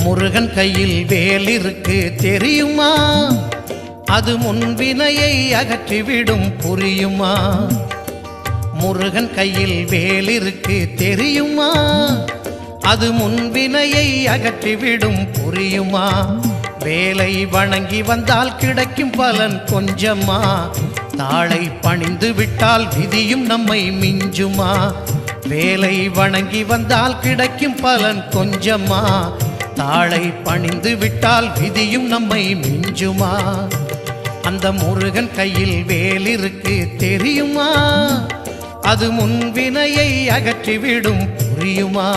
முருகன் கையில் வேல் இருக்கு தெரியுமா? அது முன்வினையை அகற்றிவிடும் புரியுமா? முருகன் கையில் வேல் இருக்கு தெரியுமா? அது முன்வினையை அகற்றிவிடும் புரியுமா? வேலை வணங்கி வந்தால் கிடைக்கும் பலன் கொஞ்சமா? தாளை பணிந்து விட்டால் விதியும் நம்மை மிஞ்சுமா? வேலை வணங்கி வந்தால் கிடைக்கும் பலன் கொஞ்சமா? தாளை பணிந்து விட்டால் விதியும் நம்மை மிஞ்சுமா? அந்த முருகன் கையில் வேல் இருக்கு தெரியுமா? அது முன்வினையை அகற்றிவிடும் புரியுமா?